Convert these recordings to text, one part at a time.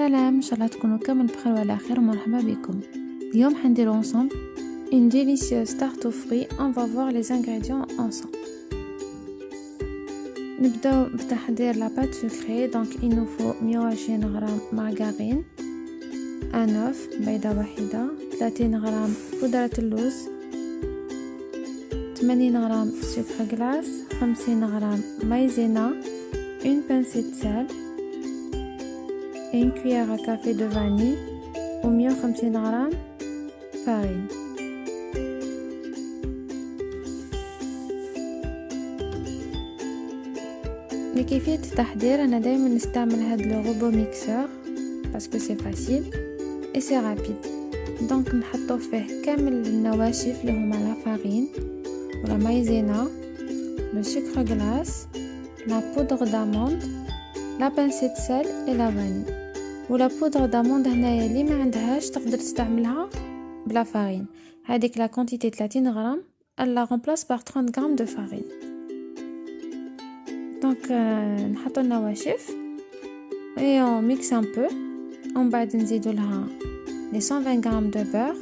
سلام، ان شاء الله تكونوا كامل بخير وعلى خير ومرحبا بكم. اليوم حنديرو ensemble une délicieuse tarte aux fruits. On va voir les ingrédients ensemble. نبداو بتحضير la pâte sucrée. Donc il nous faut 120 غرام margarine, un œuf بيضة واحدة, 30 غرام بودرة اللوز, 80 غرام sucre glace, 50 غرام maïzena, une pincée de sel et une cuillère à café de vanille ou 150 غرام farine. لكيفية التحضير أنا دايما نستعمل هاد لو روبو ميكسور باسكو سي فاسيل اي سي رابيد. دونك نحطو فيه كامل النواشف اللي هما لا فارين ولا مايزينا, لو سكر غلاس, لا بودر داموند, لا بانسي د سيل اي لا فاني. ولا بودر داموند هنايا اللي ما عندهاش تقدر تستعملها بلا فارين. هذيك لا كونتيتي 30 غرام elle la remplace par 30 grammes de farine. Donc نحطو النواشف et on mixe un peu. ومن بعد نزيدو لها les 120 grammes de beurre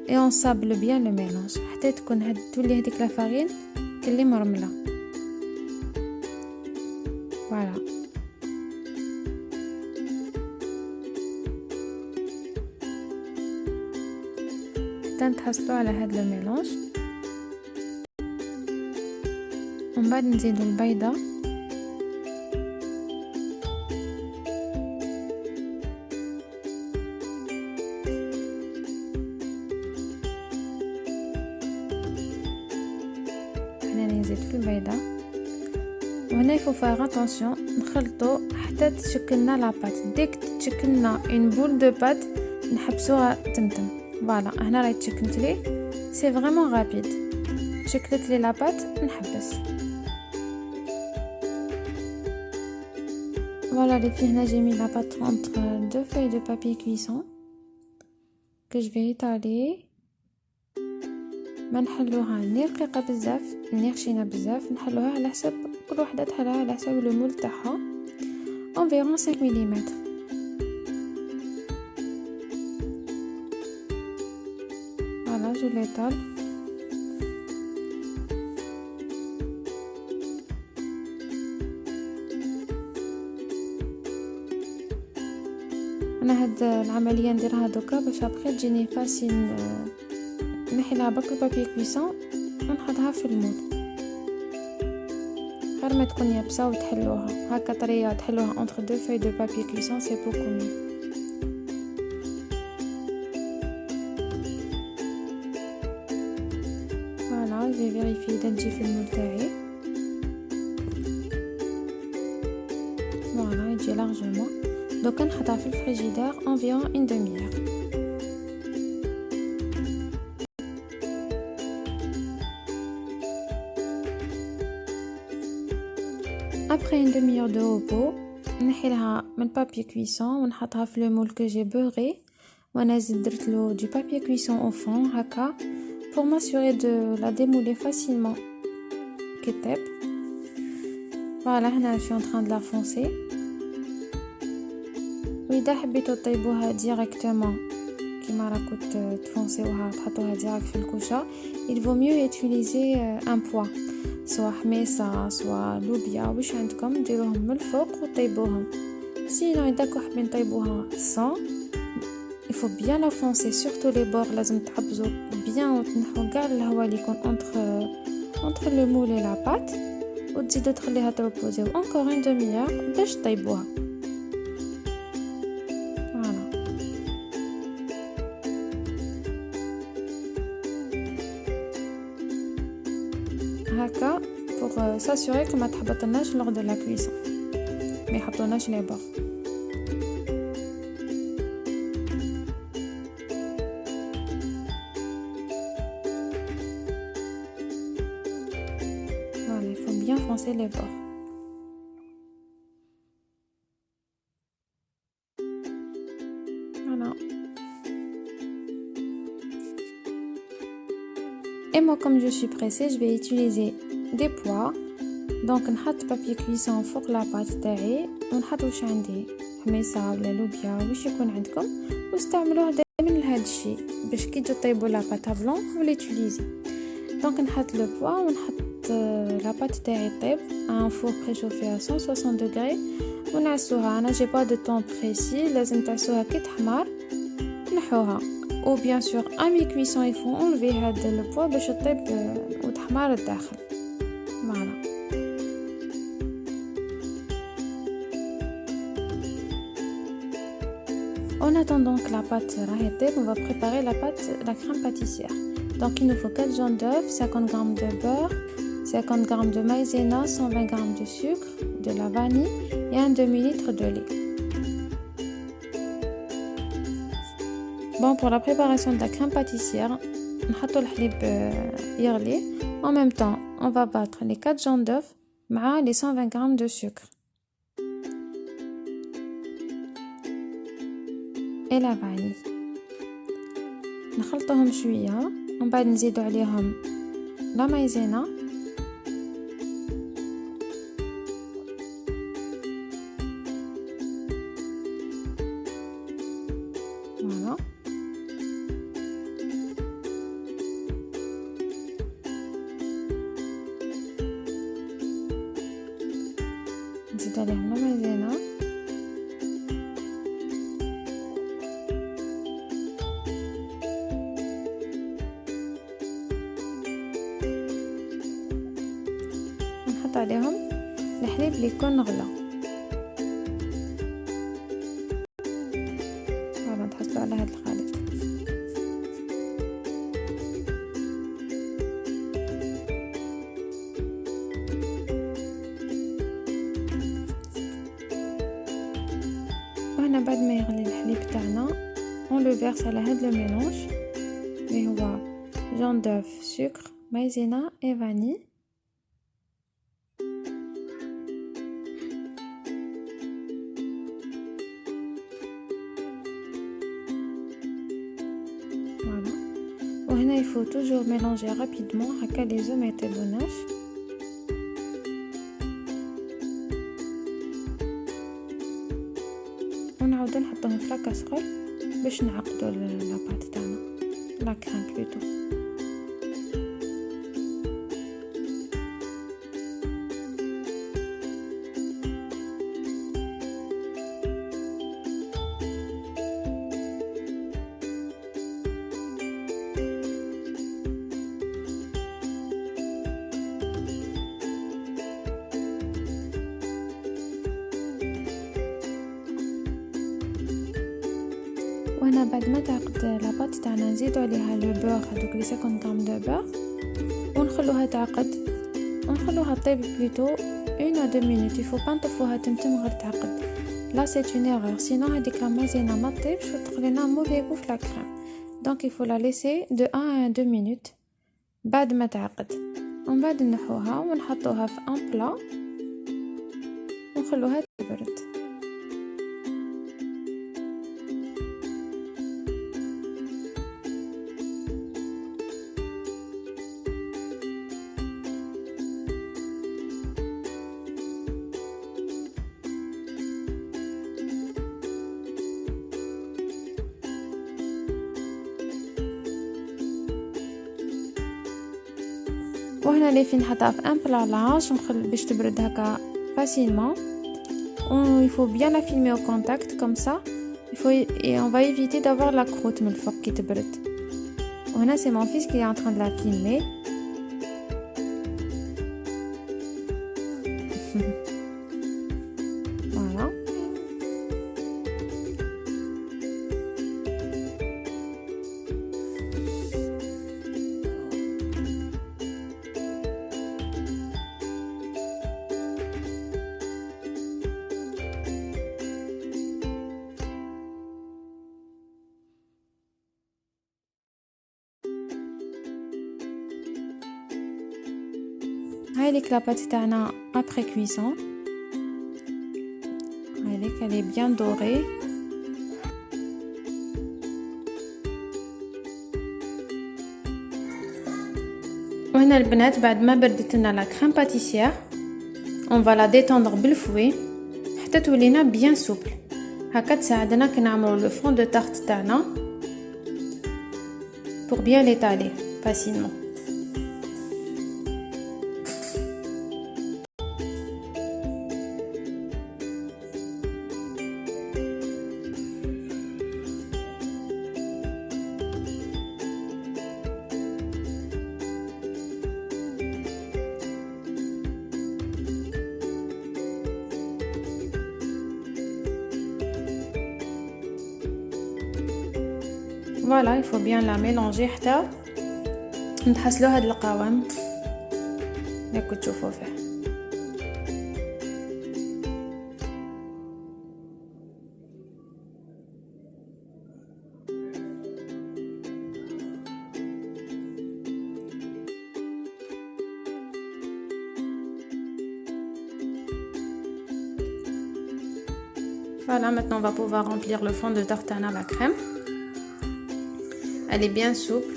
et on sable bien le mélange حتى تكون تولي هذيك لا فارين كلي مرمله. voilà. حتى نتحصلوا على هذا لو ميلانج. ومن بعد نزيدو البيضه نزيد في البيضة. وهنا يفو فار اتونسيون نخلطو حتى تشكلنا لاباط. ديك تشكلنا اون بول دو بات نحبسوها تمتم. فوالا هنا راهي تشكلت لي, سي فريمون رابيد. شكلت لي لاباط نحبس. فوالا لي في هنا جي مي لاباط entre deux feuilles de papier cuisson que je vais étaler. ما نحلوها ني رقيقه بزاف ني خشينه بزاف, نحلوها على حسب كل وحده تحلها على حسب لو مول تاعها environ 5 ملم. فوالا جو ليطال. انا هاد العمليه نديرها دوكا باش ابخي تجيني فاسيل. نحيلها برك البابي كويسون ونحطها في المول. غير ما تكون يابسه وتحلوها هكا طريه, تحلوها entre deux feuilles de papier cuisson, c'est beaucoup mieux. voilà, j'ai vérifié اذا تجي في المول تاعي. voilà, يجي largement. دوكا نحطها في الفريجيدير environ une demi-heure. Après une demi-heure de repos, نحيلها من papier cuisson ونحطها في le moule que j'ai beurré. وانا زيد درت له du papier cuisson au fond هكا pour m'assurer de la démouler facilement كي طيب. voilà هنا je suis en train de la foncer. واذا حبيتو طيبوها ديريكتومون كيما راكو تفونسيوها تحطوها ديريكت في الكوشه, il vaut mieux utiliser un poids, سوا حميصه سوا لوبيا واش عندكم, ديروهم من الفوق وطيبوهم. سينو اذا كنتو حابين طيبوها sans, il faut bien la foncer surtout les bords. لازم تحبزوا bien وتنحوا كاع الهواء اللي يكون entre le moule et la pâte, وتزيدوا تخليها تربوزي encore une demi-heure باش طيبوها. هكا pour s'assurer que ما تحبطناش lors de la cuisson, ما يحبطوناش les bords. voilà, il faut bien foncer les bords. voilà. Et moi, comme je suis pressée, je vais utiliser des pois دونك نحط بابي كويسون فوق لاباط تاعي ونحط واش عندي حميصه ولا لوبيا واش يكون عندكم واستعملوه دائما لهذا الشيء باش كي تجو طيبوا لاباط بلون وليتيليزي. دونك نحط لو بوا ونحط لاباط تاعي طيب ان فور بريشوفي à 160 degrés ونعسوها. انا جي با دو طون بريسي، لازم تعسوها كي تحمر نحوها. ou bien sûr à mi-cuisson il faut enlever هذا le poids باش تطيب وتحمر الداخل. voilà. En attendant que la pâte راهي طيب on va préparer la crème pâtissière. Donc il nous faut 4 jaunes d'œufs, 50 g de beurre, 50 g de maïzena, 120 g de sucre, de la vanille et un demi-litre de lait. Bon, pour la préparation de la crème pâtissière, نحطو الحليب يغلي. En même temps, on va battre les 4 jaunes d'œufs مع les 120 g de sucre et la vanille. نخلطهم شوية ومن بعد نزيدو عليهم لا مايزينا فوالا نزيد عليهم لا مايزينا ونحط عليهم الحليب اللي يكون غلا. فوالا تحصلوا على هذا الخليط. وهنا بعد ما يغلي الحليب تاعنا on le verse على هذا الميلونج اللي هو جون دوف سكر مايزينا et vanille. Voilà. وهنا il faut toujours mélanger rapidement هكا les œufs ما يطيبوناش. ونعاودو نحطوهم في لاكاسرول باش نعقدو لاباط تاعنا لا كريم بلوتو. وهنا بعد ما تعقد لاباط تاعنا نزيدو عليها لو بور هذوك لي 50 غرام دو بور ونخلوها تعقد ونخلوها طيب بلوتو 1 à 2 minutes. il faut pas نطفوها تمتم غير تعقد. là c'est une erreur sinon هذيك لا مايزينا ما طيبش وتخلينا موفي غو في لا كريم. donc il faut la laisser de 1 à 2 minutes بعد ما تعقد. ومن بعد نحوها ونحطوها في ان بلا ونخلوها تبرد. وهنا لي في نحطها في ان بلا لارج باش تبرد هكا facilement. il faut bien la filmer au contact comme ça. et on va éviter d'avoir la croûte من الفوق كي تبرد. وهنا c'est mon fils qui est en train de la filmer. voilà. هاي ليك لاباط تاعنا après cuisson. هاي ليك elle est bien dorée. وهنا البنات بعد ما بردت لنا لا كريم باتيسيير on va la détendre بالفوي حتى تولينا bien souple. هكا تساعدنا كي نعملو le fond de tarte تاعنا pour bien l'étaler facilement. Voilà, il faut bien la mélanger حتى نتحصلوا هاد القوام اللي كنتو تشوفوا فيه. Voilà, maintenant on va pouvoir remplir le fond de tarte à la crème. Elle est bien souple.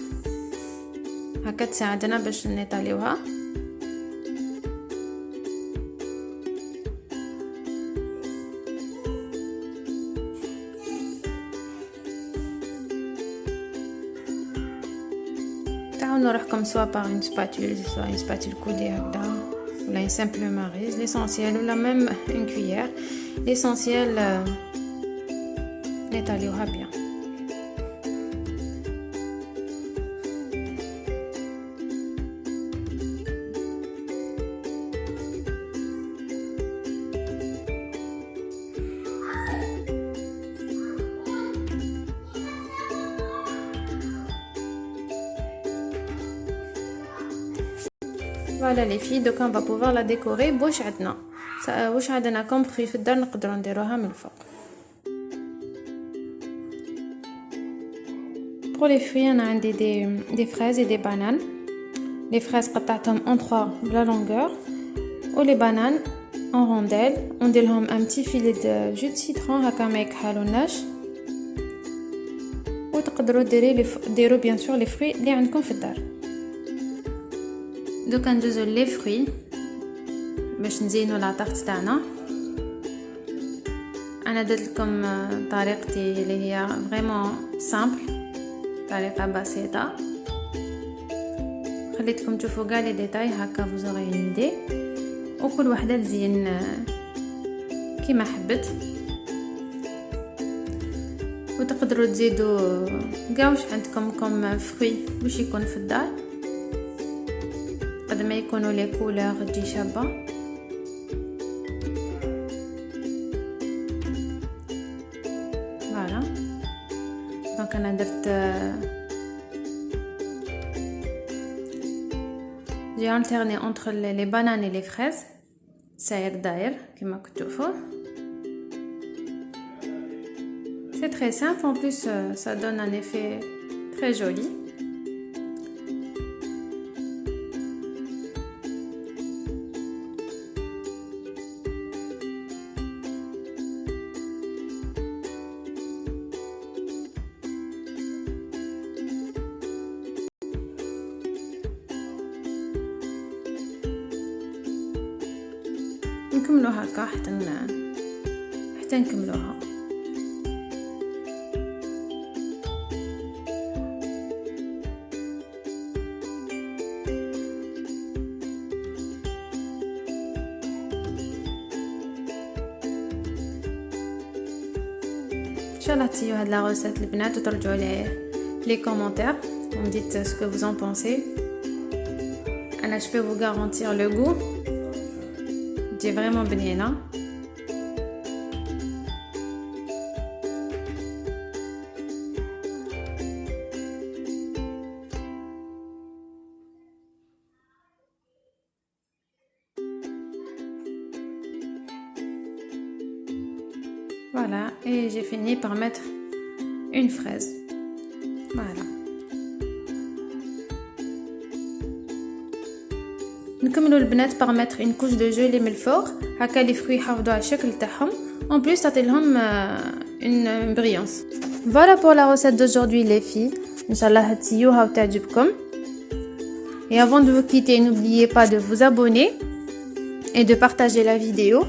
هكا تساعدنا باش نيطاليوها. تعاونوا روحكم سوا par une spatule, soit une spatule coudée هكذا ولا une simple maryse, l'essentiel ou la même une cuillère. L'essentiel نيطاليوها bien. Voilà les filles, donc on va pouvoir la décorer بوش عندنا. واش عندنا كوم fruits في الدار نقدروا نديروها من الفوق. Pour les fruits, on a عندي des fraises et des bananes. Les fraises قطعتهم en 3 بلا longueur و les bananes en rondelles. On نديرلهم un petit filet de jus de citron هكا ما يكحلوناش. وتقدروا ديروا bien sûr les fruits اللي عندكم في الدار. دوكا ندوزو لي fruits باش نزينو لا طارت تاعنا. انا درت لكم طريقتي اللي هي فريمون سامبل، طريقه بسيطه. خليتكم تشوفوا كاع لي ديتاي هكا vous aurez une idée، وكل وحده تزين كيما حبت. وتقدروا تزيدوا كاع واش عندكم كوم فروي باش يكون في الدار، قد ما يكونوا لي كولور تجي شابه. فوالا دونك انا درت j'ai alterné entre les bananes et les fraises. ساير داير كما كتشوفوا. C'est très simple, en plus ça donne un effet très joli. نكملوها هكا حتى نكملوها. ان شاء الله تسيو هاد لا روسيت البنات وترجعوا لي كومونتير vous me dites ce que vous en pensez. انا je peux vous garantir le goût دي vraiment بنينه. Voilà, et j'ai fini par mettre une fraise. Voilà. نكملوا البنات par mettre une couche de gelée من الفوق هكا لي fruits يحافظوا على الشكل تاعهم. En plus تعطي لهم une brillance. Voilà pour la recette d'aujourd'hui les filles. Inch'Allah تسيوها وتعجبكم. Et avant de vous quitter, n'oubliez pas de vous abonner et de partager la vidéo.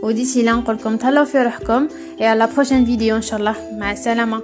وديسي là نقولكم تهلاو في روحكم et à la prochaine vidéo ان شاء الله. مع السلامة.